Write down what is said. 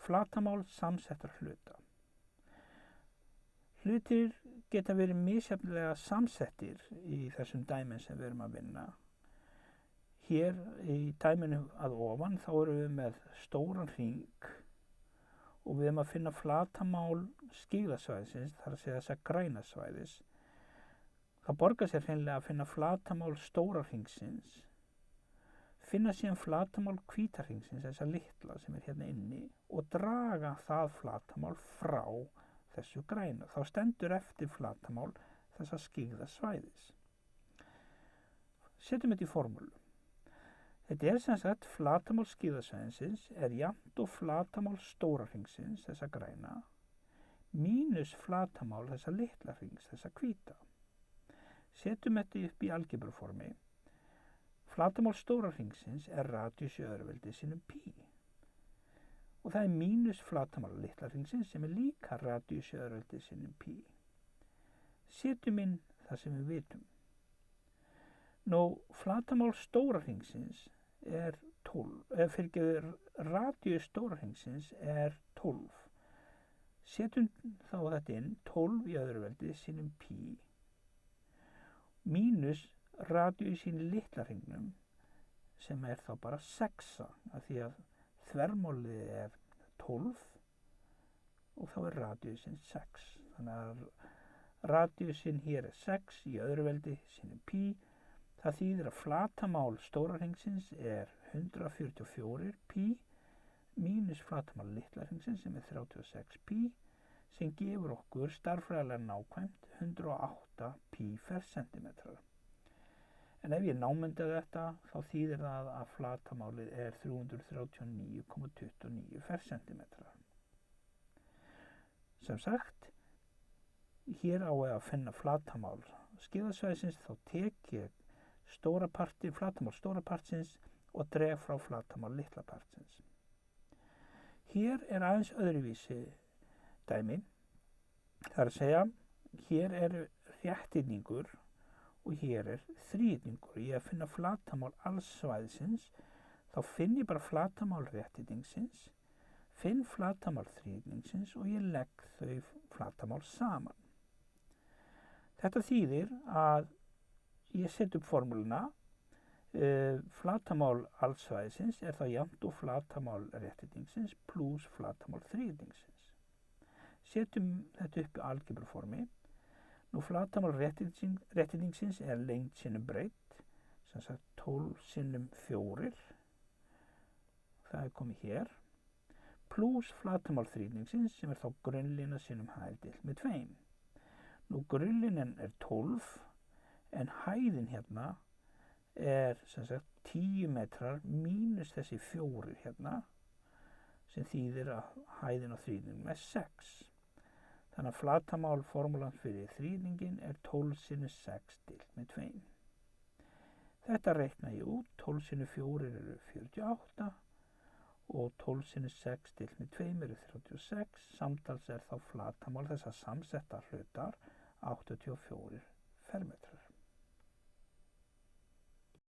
Flatarmál samsettra hluta. Hlutir geta verið misjafnlega samsettir í þessum dæmum sem við erum að vinna. Hér í dæminu að ofan þá erum við með stóran hring og við erum að finna flatarmál skyggðasvæðisins, þar að segja þessa græna svæðis. Það borgar sér hreinlega að finna flatarmál stóra hringsins, finna síðan flatarmál hvíta hringsins, þessa litla sem er hérna inni, og draga það flatarmál frá þessu græna. Þá stendur eftir flatarmál þessa skyggðasvæðis. Setjum þetta í formúlu. Þetta er sem sagt flatarmál skyggðasvæðisins er jafnt og flatarmál stóra hringsins, þessa græna, mínus flatarmál þessa litla hrings, þessa hvíta. Setjum þetta upp í algebruformi. Flatarmál stóra hringsins er radíus í öðruveldi sinnum pi. Og það er mínus flatarmál litla hringsins sem er líka radíus í öðruveldi sinnum pi. Setjum inn það sem við vitum. Nú, flatarmál stóra hringsins er 12, radíus stóra hringsins er 12. Setjum þá þetta inn, 12 í öðruveldi sinnum pi, mínus radíus í litla hringnum sem er þá bara 6, af því að þvermálið er 12 og þá er radíusinn 6. Þannig að radíusinn hér er 6 í öðruveldi sinnum pi. Það þýðir að flatarmál stóra hringsins er 144 pi mínus flatarmál litla hringsins sem er 36 pi, sem gefur okkur stærðfræðilega nákvæmt 108 pi fersentímetrar. En ef ég námynda þetta, þá þýðir það að flatarmálið er 339,29 fersentímetrar. Sem sagt, hér á ég að finna flatarmál skyggðasvæðisins, þá tek ég flatarmál stóra partsins og dreg frá flatarmál litla partsins. Hér er aðeins öðruvísi dæmi. Það er að segja, hér er rétthyrningur og hér er þríhyrningur. Ég að finna flatarmál alls svæðisins, þá finn ég bara flatarmál rétthyrningsins, finn flatarmál þríhyrningsins og ég legg þau flatarmál saman. Þetta þýðir að ég set upp formúluna, flatarmál alls svæðisins er þá jafnt og flatarmál rétthyrningsins pluss flatarmál þríhyrningsins. Setjum þetta upp í algebruformi. Nú flatarmál rétthyrningsins er lengd sinnum breidd, sem sagt 12 sinnum 4, það er komið hér, pluss flatarmál þríhyrningsins sem er þá grunnlína sinnum hæð deilt með 2. Nú grunnlínan er 12, en hæðin hérna er sem sagt 10 metrar mínus þessi 4 hérna, sem þýðir að hæðin á þríhyrningnum er 6. Þannig að flatarmál formúlan fyrir þríhyrningin er 12 sinnum 6 deilt með 2. Þetta reikna ég út, 12 sinnum 4 eru 48 og 12 sinnum 6 deilt með 2 eru 36. Samtals er þá flatarmál þessa samsetta hlutar 84 fermetrar.